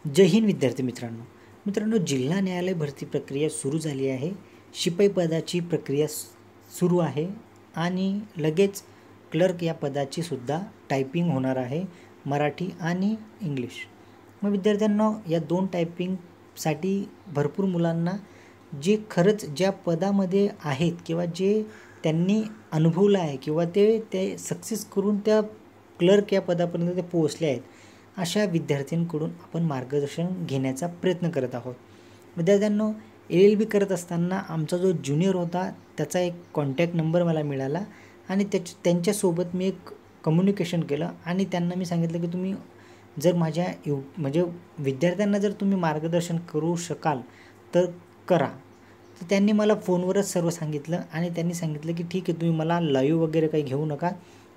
जय हिंद विद्यार्थी मित्रांनो, जिल्हा न्यायालय भरती प्रक्रिया सुरू झाली आहे. शिपाई पदाची प्रक्रिया सुरू आहे आणि लगेच क्लर्क या पदाची सुद्धा टायपिंग होणार आहे, मराठी आणि इंग्लिश. मग विद्यार्थ्यांनो, या दोन टायपिंगसाठी भरपूर मुलांना जे खरंच ज्या पदामध्ये आहेत किंवा जे त्यांनी अनुभवलं आहे किंवा ते सक्सेस करून त्या क्लर्क या पदापर्यंत ते पोहोचले आहेत, अशा विद्यार्थ्यांकडून आपण मार्गदर्शन घेण्याचा प्रयत्न करत आहोत. विद्यार्थ्यांनो, LLB करत असताना आमचा जो ज्युनियर होता त्याचा एक कॉन्टॅक्ट नंबर मला मिळाला आणि त्यांच्यासोबत मी एक कम्युनिकेशन केलं आणि त्यांना मी सांगितलं की तुम्ही जर माझ्या म्हणजे विद्यार्थ्यांना जर तुम्ही मार्गदर्शन करू शकाल तर करा. तर त्यांनी मला फोनवरच सर्व सांगितलं आणि त्यांनी सांगितलं की ठीक आहे, तुम्ही मला लाईव्ह वगैरे काही घेऊ नका,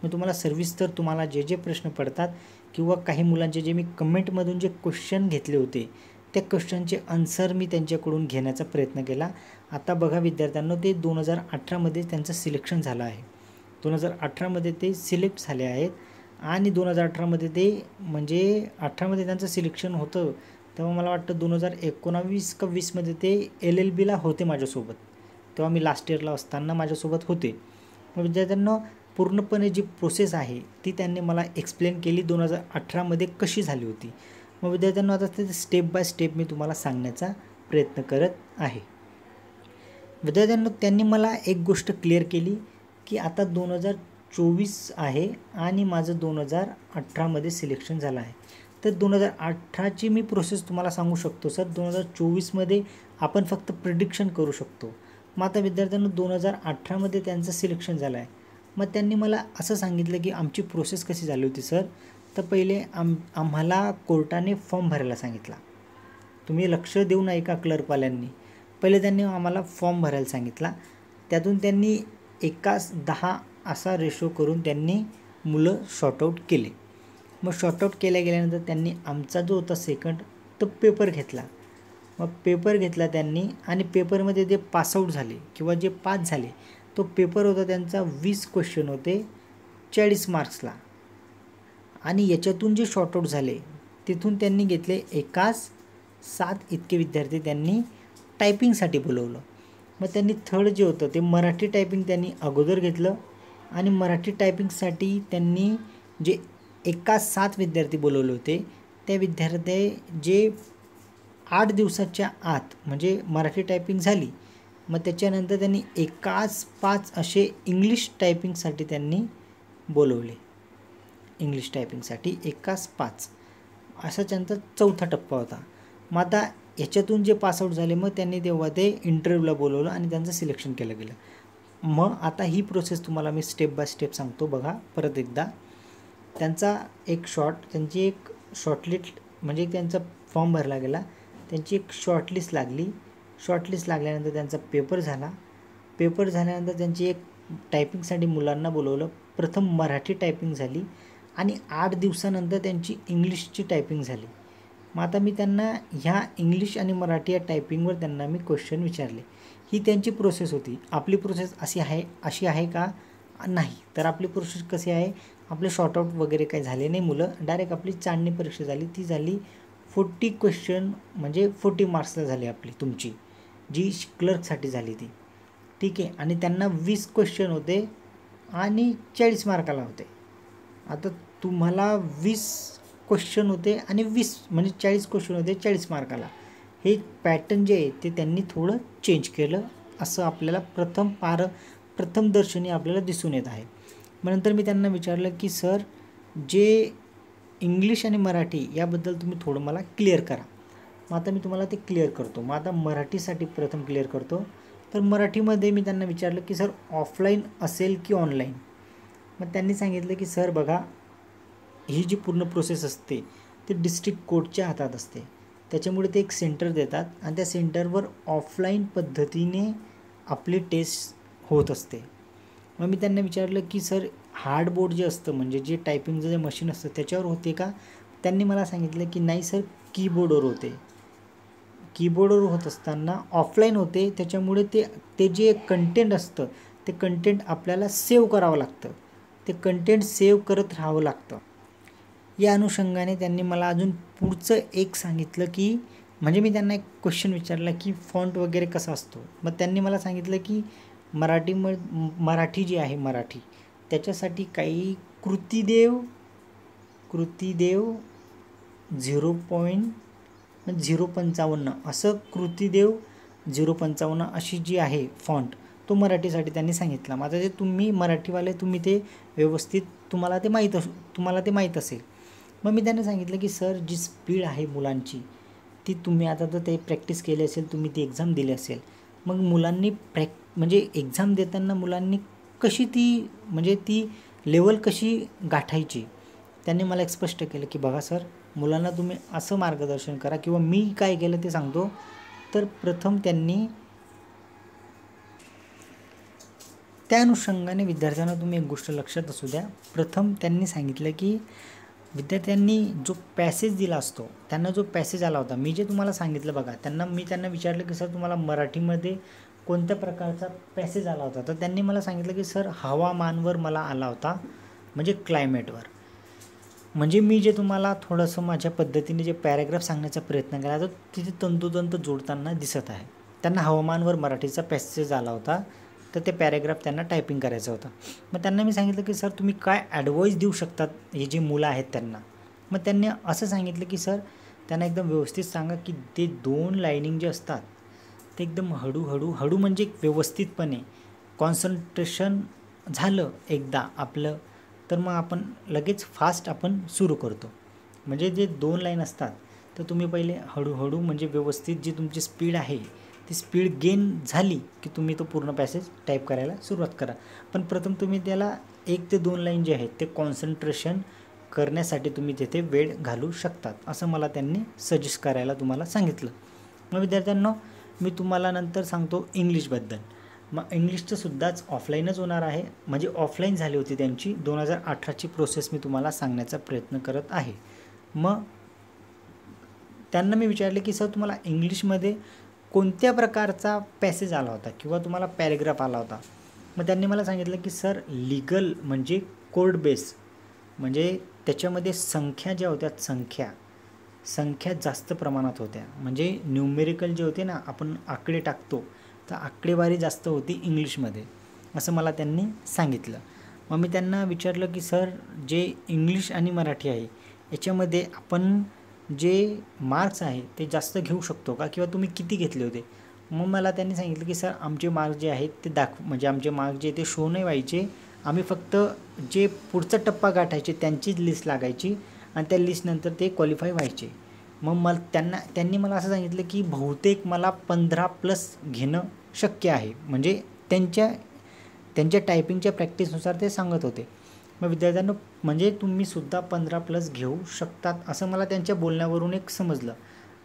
मी तुम्हाला सर्विस तुम्हाला जे प्रश्न पडतात किंवा काही मुलांचे जे मी कमेंटमधून जे क्वेश्चन घेतले होते त्या क्वेश्चनचे आन्सर मी त्यांच्याकडून घेण्याचा प्रयत्न केला. आता बघा विद्यार्थ्यांनो, ते 2018मध्ये त्यांचं सिलेक्शन झालं आहे. 2018मध्ये ते सिलेक्ट झाले आहेत आणि 2018मध्ये ते म्हणजे 18मध्ये त्यांचं सिलेक्शन होतं तेव्हा मला वाटतं 2019 का 20मध्ये ते LLBला होते माझ्यासोबत. तेव्हा मी लास्ट इयरला असताना माझ्यासोबत होते. मग विद्यार्थ्यांनो, पूर्णपणे जी प्रोसेस आहे ती त्यांनी मला एक्सप्लेन केली 2018मध्ये कशी झाली होती. मग विद्यार्थ्यांना आता ते स्टेप बाय स्टेप मी तुम्हाला सांगण्याचा प्रयत्न करत आहे. विद्यार्थ्यांना, त्यांनी मला एक गोष्ट क्लिअर केली की आता 2024 आहे आणि माझं 2018मध्ये सिलेक्शन झालं आहे. तर 2018ची मी प्रोसेस तुम्हाला सांगू शकतो सर, 2024मध्ये आपण फक्त प्रिडिक्शन करू शकतो. मग आता विद्यार्थ्यांना 2018मध्ये त्यांचं सिलेक्शन झालं आहे. मग त्यांनी मला असं सांगितलं की आमची प्रोसेस कशी झाली होती सर. तर पहिले आम्हाला कोर्टाने फॉर्म भरायला सांगितला. तुम्ही लक्ष देऊ नये का क्लर्कवाल्यांनी. पहिले त्यांनी आम्हाला फॉर्म भरायला सांगितला. त्यातून त्यांनी 1:10 असा रेशो करून त्यांनी मुलं शॉर्टआउट केले. मग शॉर्टआउट गेल्यानंतर त्यांनी आमचा जो होता सेकंड तो पेपर घेतला. मग पेपर घेतला त्यांनी आणि पेपरमध्ये जे पासआउट झाले किंवा जे पास झाले, तो पेपर होता त्यांचा 20 क्वेश्चन होते 40 मार्क्सला. आणि याच्यातून जे शॉर्टआउट झाले तिथून त्यांनी घेतले 7 इतके विद्यार्थी त्यांनी टायपिंगसाठी बोलवलं. मग त्यांनी थर्ड जे होतं ते मराठी टायपिंग त्यांनी अगोदर घेतलं आणि मराठी टायपिंगसाठी त्यांनी जे 7 विद्यार्थी बोलवले होते त्या विद्यार्थी जे 8 दिवसाच्या आत म्हणजे मराठी टायपिंग झाली. मग त्याच्यानंतर त्यांनी 5 असे इंग्लिश टायपिंगसाठी त्यांनी बोलवले. इंग्लिश टायपिंगसाठी 5 असा त्यांचा चौथा टप्पा होता. मग आता याच्यातून जे पासआउट झाले मग त्यांनी तेव्हा ते इंटरव्ह्यूला बोलवलं आणि त्यांचं सिलेक्शन केलं गेलं. मग आता ही प्रोसेस तुम्हाला मी स्टेप बाय स्टेप सांगतो. बघा परत एकदा, त्यांची एक शॉर्टलिस्ट म्हणजे त्यांचा फॉर्म भरला गेला, त्यांची एक शॉर्टलिस्ट लागली. शॉर्टलिस्ट लागल्यानंतर त्यांचा पेपर झाला. पेपर झाल्यानंतर त्यांची एक टायपिंगसाठी मुलांना बोलवलं. प्रथम मराठी टायपिंग झाली आणि 8 दिवसानंतर त्यांची इंग्लिशची टायपिंग झाली. मग आता मी त्यांना ह्या इंग्लिश आणि मराठी या टायपिंगवर त्यांना मी क्वेश्चन विचारले. ही त्यांची प्रोसेस होती. आपली प्रोसेस अशी आहे का? नाही. तर आपली प्रोसेस कशी आहे, आपले शॉर्टआउट वगैरे काही झाले नाही मुलं, डायरेक्ट आपली चांदणी परीक्षा झाली. ती झाली 40 क्वेश्चन म्हणजे 40 मार्क्सला झाली आपली, तुमची जी क्लर्कसाठी झाली ती. ठीक आहे. आणि त्यांना 20 क्वेश्चन होते आणि 40 मार्काला होते. आता तुम्हाला 20 क्वेश्चन होते आणि 20 म्हणजे 40 क्वेश्चन होते 40 मार्काला. हे पॅटर्न जे आहे ते त्यांनी थोडं चेंज केलं असं आपल्याला प्रथम दर्शनी आपल्याला दिसून येत आहे. मग नंतर मी त्यांना विचारलं की सर, जे इंग्लिश आणि मराठी याबद्दल तुम्ही थोडं मला क्लिअर करा. मग आता मी तुम्हाला ते क्लिअर करतो. मग आता मराठीसाठी प्रथम क्लिअर करतो. तर मराठीमध्ये मी त्यांना विचारलं की सर, ऑफलाईन असेल की ऑनलाईन. मग त्यांनी सांगितलं की सर बघा, ही जी पूर्ण प्रोसेस असते ती डिस्ट्रिक्ट कोर्टच्या हातात असते. त्याच्यामुळे ते एक सेंटर देतात आणि त्या सेंटरवर ऑफलाईन पद्धतीने आपली टेस्ट होत असते. मग मी त्यांना विचारलं की सर, हार्डबोर्ड जे असतं म्हणजे जे टायपिंगचं जे मशीन असतं त्याच्यावर होते का? त्यांनी मला सांगितलं की नाही सर, कीबोर्डवर होते. कीबोर्डवर होत असताना ऑफलाईन होते, त्याच्यामुळे ते जे कंटेंट असतं ते कंटेंट आपल्याला सेव्ह करावं लागतं. ते कंटेंट सेव्ह करत राहावं लागतं. या अनुषंगाने त्यांनी मला अजून पुढचं एक सांगितलं की म्हणजे मी त्यांना एक क्वेश्चन विचारला की फॉन्ट वगैरे कसा असतो. मग त्यांनी मला सांगितलं की मराठी जी आहे मराठी त्याच्यासाठी काही कृतीदेव 0.055 असं कृतीदेव 0.55 अशी जी आहे फॉन्ट तो मराठीसाठी त्यांनी सांगितला. माझं जे तुम्ही मराठीवाले तुम्ही ते व्यवस्थित तुम्हाला ते माहीत असेल. मग मी त्यांना सांगितलं की सर जी स्पीड आहे मुलांची ती तुम्ही आता तर ते प्रॅक्टिस केली असेल, तुम्ही ती एक्झाम दिली असेल, मग मुलांनी म्हणजे एक्झाम देताना मुलांनी कशी ती म्हणजे ती लेवल कशी गाठायची. त्यांनी मला एक स्पष्ट केलं की बघा सर मुलांना तुम्ही असं मार्गदर्शन करा किंवा मी काय केलं ते सांगतो. तर प्रथम त्यांनी त्या अनुषंगाने विद्यार्थ्यांना तुम्ही एक गोष्ट लक्षात असू द्या. प्रथम त्यांनी सांगितलं की विद्यार्थ्यांनी जो पॅसेज दिला असतो त्यांना जो पॅसेज आला होता मी जे तुम्हाला सांगितलं बघा मी त्यांना विचारलं की सर तुम्हाला मराठीमध्ये कोणत्या प्रकारचा पॅसेज आला होता. तर त्यांनी मला सांगितलं की सर हवामानवर मला आला होता म्हणजे क्लायमेटवर. म्हणजे मी जे तुम्हाला थोडंसं माझ्या पद्धतीने जे पॅराग्राफ सांगण्याचा प्रयत्न केला तर तिथे तंतोतंत जोडताना दिसत आहे. त्यांना हवामानवर मराठीचा पॅसेज आला होता तर ते पॅराग्राफ त्यांना टायपिंग करायचं होतं. मग त्यांना मी सांगितलं की सर तुम्ही काय ॲडवाईस देऊ शकतात हे जे मुलं आहेत त्यांना. मग त्यांनी असं सांगितलं की सर त्यांना एकदम व्यवस्थित सांगा की ते 2 लाईनिंग जे असतात ते एकदम हळू म्हणजे व्यवस्थितपणे कॉन्सन्ट्रेशन झालं एकदा आपलं तर मग आपण लगेच फास्ट आपण सुरू करतो. म्हणजे जे 2 लाईन असतात तर तुम्ही पहिले हळूहळू म्हणजे व्यवस्थित जी तुमची स्पीड आहे ती स्पीड गेन झाली की तुम्ही तो पूर्ण पॅसेज टाईप करायला सुरुवात करा. पण प्रथम तुम्ही त्याला 1 ते 2 लाईन जे आहेत ते कॉन्सन्ट्रेशन करण्यासाठी तुम्ही तिथे वेळ घालू शकतात असं मला त्यांनी सजेस्ट करायला तुम्हाला सांगितलं. मग विद्यार्थ्यांनो मी तुम्हाला नंतर सांगतो इंग्लिशबद्दल. मग इंग्लिशचं सुद्धाच ऑफलाईनच होणार आहे. म्हणजे ऑफलाईन झाली होती त्यांची 2018ची प्रोसेस मी तुम्हाला सांगण्याचा प्रयत्न करत आहे. मग त्यांना मी विचारले की सर तुम्हाला इंग्लिशमध्ये कोणत्या प्रकारचा पॅसेज आला होता किंवा तुम्हाला पॅरेग्राफ आला होता. मग त्यांनी मला सांगितलं की सर लीगल म्हणजे कोर्ट बेस म्हणजे त्याच्यामध्ये संख्या ज्या होत्या संख्या जास्त प्रमाणात होत्या. म्हणजे न्यूमेरिकल जे होते ना आपण आकडे टाकतो तर आकडेवारी जास्त होती इंग्लिशमध्ये असं मला त्यांनी सांगितलं. मग मी त्यांना विचारलं की सर जे इंग्लिश आणि मराठी आहे याच्यामध्ये आपण जे मार्क्स आहे ते जास्त घेऊ शकतो का किंवा तुम्ही किती घेतले होते. मग मला त्यांनी सांगितलं की सर आमचे मार्क्स जे आहेत ते म्हणजे आमचे मार्क्स जे ते शो नाही व्हायचे. आम्ही फक्त जे पुढचा टप्पा गाठायचे त्यांचीच लिस्ट लागायची आणि त्या लिस्टनंतर ते क्वालिफाय व्हायचे. मग त्यांनी मला असं सांगितलं की बहुतेक मला 15+ घेणं शक्य आहे. म्हणजे त्यांच्या टायपिंगच्या प्रॅक्टिसनुसार ते सांगत होते. मग विद्यार्थ्यांना म्हणजे तुम्ही सुद्धा 15+ घेऊ शकतात असं मला त्यांच्या बोलण्यावरून एक समजलं.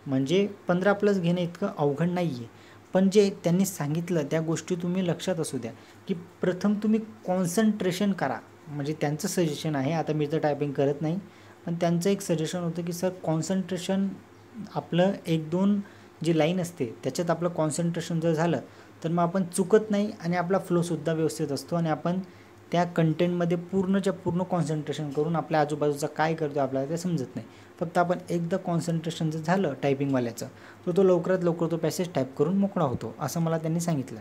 म्हणजे 15+ घेणं इतकं अवघड नाही आहे. पण जे त्यांनी सांगितलं त्या गोष्टी तुम्ही लक्षात असू द्या की प्रथम तुम्ही कॉन्सन्ट्रेशन करा. म्हणजे त्यांचं सजेशन आहे. आता मी तर टायपिंग करत नाही पण त्यांचं एक सजेशन होतं की सर कॉन्सन्ट्रेशन आपलं 1-2 जी लाईन असते त्याच्यात आपलं कॉन्सन्ट्रेशन जर झालं तर मग आपण चुकत नाही आणि आपला फ्लोसुद्धा व्यवस्थित असतो आणि आपण त्या कंटेंटमध्ये पूर्णच्या पूर्ण कॉन्सन्ट्रेशन करून आपल्या आजूबाजूचा काय करतो आपल्याला ते समजत नाही. फक्त आपण एकदा कॉन्सन्ट्रेशन जर झालं टायपिंगवाल्याचं तर तो लवकरात लवकर तो पॅसेज टाईप करून मोकळा होतो असं मला त्यांनी सांगितलं.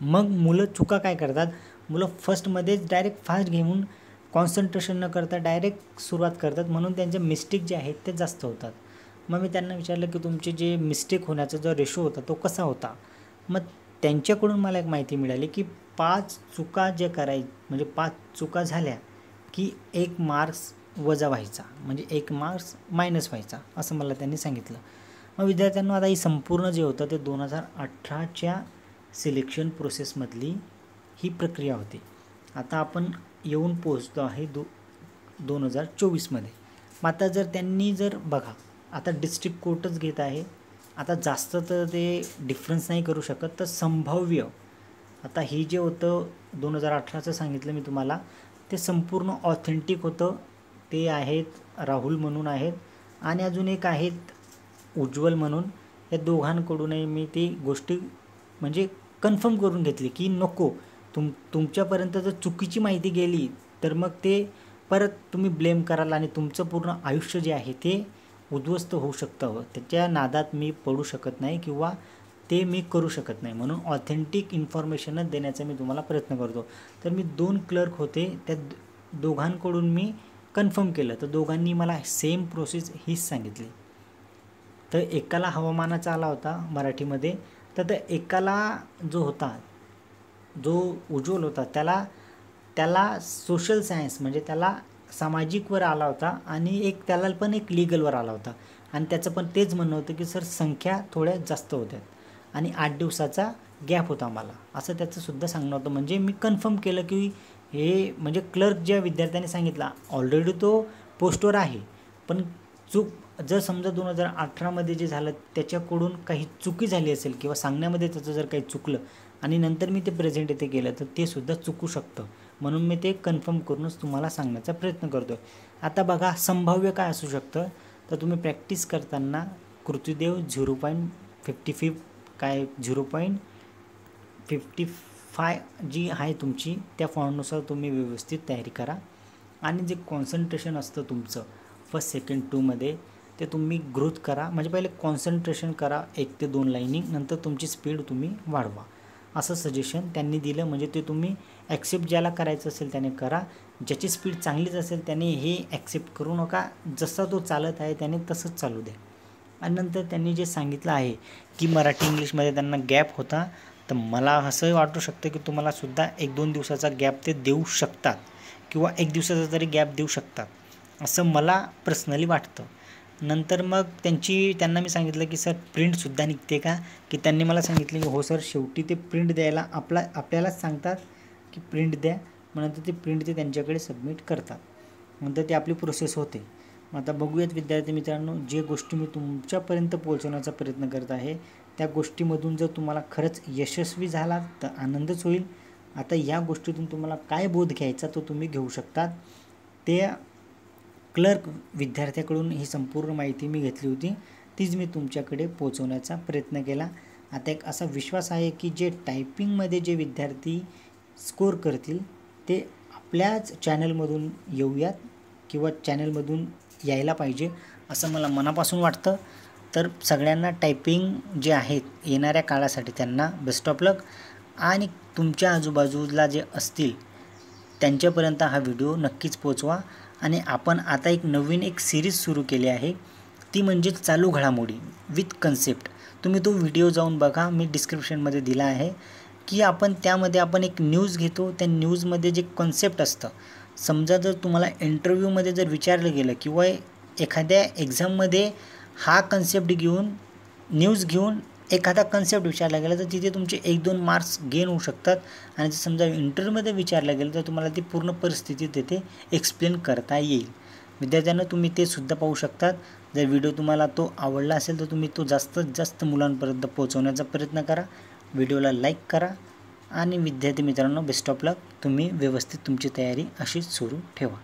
मग मुलं चुका काय करतात मुलं फर्स्टमध्येच डायरेक्ट फास्ट घेऊन कॉन्सन्ट्रेशन न करता डायरेक्ट सुरुवात करतात म्हणून त्यांचे मिस्टेक जे आहेत ते जास्त होतात. मग मी त्यांना विचारलं की तुमचे जे मिस्टेक होण्याचा जो रेशो होता तो कसा होता. मग त्यांच्याकडून मला एक माहिती मिळाली की 5 चुका जे म्हणजे 5 चुका झाल्या की 1 मार्क्स वजा व्हायचा म्हणजे 1 मार्क्स मायनस व्हायचा असं मला त्यांनी सांगितलं. मग विद्यार्थ्यांना आता ही संपूर्ण जे होतं ते 2018च्या सिलेक्शन प्रोसेसमधली ही प्रक्रिया होती. आता आपण येऊन पोहोचतो आहे 2024मध्ये. मग आता त्यांनी बघा आता डिस्ट्रिक्ट कोर्टच घेत आहे. आता जास्त तर ते डिफरन्स नाही करू शकत. तर संभाव्य आता ही जे होतं 2018चं सांगितलं मी तुम्हाला ते संपूर्ण ऑथेंटिक होतं. ते आहेत राहुल म्हणून आहेत आणि अजून एक आहेत उज्ज्वल म्हणून. या दोघांकडूनही मी ती गोष्टी म्हणजे कन्फर्म करून घेतली की नको तुमच्यापर्यंत जर चुकीची माहिती गेली तर मग ते परत तुम्ही ब्लेम कराल आणि तुमचं पूर्ण आयुष्य जे आहे ते उद्ध्वस्त होऊ शकतं. त्याच्या नादात मी पडू शकत नाही किंवा ते मी करू शकत नाही. म्हणून ऑथेंटिक इन्फॉर्मेशनच देण्याचा मी तुम्हाला प्रयत्न करतो. तर मी 2 क्लर्क होते, त्या दोघांकडून मी कन्फर्म केलं. तर दोघांनी मला सेम प्रोसेस हीच सांगितली. तर एकाला हवामानाचा आला होता मराठीमध्ये, तर एकाला जो होता, जो उज्ज्वल होता, त्याला सोशल सायन्स म्हणजे त्याला सामाजिकवर आला होता आणि त्याला पण एक लीगलवर आला होता. आणि त्याचं पण तेच म्हणणं होतं की सर संख्या थोड्या जास्त होत्या आणि 8 दिवसाचा गॅप होता मला, असं त्याचं सुद्धा सांगणं होतं. म्हणजे मी कन्फर्म केलं की हे म्हणजे क्लर्क ज्या विद्यार्थ्याने सांगितला ऑलरेडी तो पोस्टवर आहे, पण जर समजा 2018मध्ये जे झालं त्याच्याकडून काही चुकी झाली असेल किंवा सांगण्यामध्ये त्याचं जर काही चुकलं आणि नंतर मी ते प्रेझेंट इथे केलं तर ते सुद्धा चुकू शकतं. म्हणून मी ते कन्फर्म करूनच तुम्हाला सांगण्याचा प्रयत्न करतो आहे. आता बघा संभाव्य काय असू शकतं, तर तुम्ही प्रॅक्टिस करताना कृतिदेव 0.55 काय 0.55 जी आहे तुमची त्या फॉर्मनुसार तुम्ही व्यवस्थित तयारी करा. आणि जे कॉन्सन्ट्रेशन असतं तुमचं फर्स्ट सेकंड 2मध्ये ते तुम्ही ग्रोथ करा. म्हणजे पहिले कॉन्सन्ट्रेशन करा 1 ते 2 लाईनिंग, नंतर तुमची स्पीड तुम्ही वाढवा, असं सजेशन त्यांनी दिलं. म्हणजे ते तुम्ही ॲक्सेप्ट ज्याला करायचं असेल त्याने करा, ज्याची स्पीड चांगलीच असेल त्याने हे ॲक्सेप्ट करू नका, जसा तो चालत आहे त्याने तसंच चालू द्या. आणि नंतर त्यांनी जे सांगितलं आहे की मराठी इंग्लिशमध्ये त्यांना गॅप होता, तर मला असं वाटू शकतं की तुम्हाला सुद्धा 1-2 दिवसाचा गॅप ते देऊ शकतात किंवा 1 दिवसाचा तरी गॅप देऊ शकतात, असं मला पर्सनली वाटतं. नंतर मग त्यांना मी सांगितलं की सर प्रिंटसुद्धा निघते का, की त्यांनी मला सांगितलं की हो सर, शेवटी ते प्रिंट द्यायला आपल्यालाच सांगतात की प्रिंट द्या, मग नंतर ते प्रिंट ते त्यांच्याकडे सबमिट करतात, नंतर ती आपली प्रोसेस होते. मग आता बघूयात विद्यार्थी मित्रांनो, जे गोष्टी मी तुमच्यापर्यंत पोहोचवण्याचा प्रयत्न करत आहे त्या गोष्टीमधून जर तुम्हाला खरंच यशस्वी झाला तर आनंदच होईल. आता या गोष्टीतून तुम्हाला काय बोध घ्यायचा तो तुम्ही घेऊ शकतात. ते क्लर्क विद्यार्थ्याकडून ही संपूर्ण माहिती मी घेतली होती, तीच मी तुमच्याकडे पोहोचवण्याचा प्रयत्न केला. आता एक असा विश्वास आहे की जे टायपिंगमध्ये जे विद्यार्थी स्कोर करतील ते आपल्याच चॅनलमधून येऊयात किंवा चॅनलमधून यायला पाहिजे असं मला मनापासून वाटतं. तर सगळ्यांना टायपिंग जे आहेत येणाऱ्या काळासाठी त्यांना बेस्ट ऑफ लक. आणि तुमच्या आजूबाजूला जे असतील त्यांच्यापर्यंत हा व्हिडिओ नक्कीच पोचवा. आणि आपण आता एक नवीन सिरीज सुरू केली आहे, ती म्हणजे चालू घडामोडी विथ कन्सेप्ट. तुम्ही तो व्हिडिओ जाऊन बघा, मी डिस्क्रिप्शनमध्ये दिला आहे की त्यामध्ये आपण एक न्यूज घेतो, त्या न्यूजमध्ये जे कन्सेप्ट असतं, समजा जर तुम्हाला इंटरव्ह्यूमध्ये जर विचारलं गेलं किंवा एखाद्या एक्झाममध्ये हा कन्सेप्ट घेऊन न्यूज घेऊन एखादा कन्सेप्ट विचारला गेला तर तिथे तुमचे 1-2 मार्क्स गेन होऊ शकतात. आणि जर समजा इंटरव्ह्यूमध्ये विचारलं गेलं तर तुम्हाला ती पूर्ण परिस्थिती तिथे एक्सप्लेन करता येईल. विद्यार्थ्यांना तुम्ही ते सुद्धा पाहू शकतात. जर व्हिडिओ तुम्हाला तो आवडला असेल तर तुम्ही तो जास्तीत जास्त मुलांपर्यंत पोहोचवण्याचा प्रयत्न करा. व्हिडिओला लाईक करा आणि विद्यार्थी मित्रांनो बेस्ट ऑफ लक. तुम्ही व्यवस्थित तुमची तयारी अशीच सुरू ठेवा.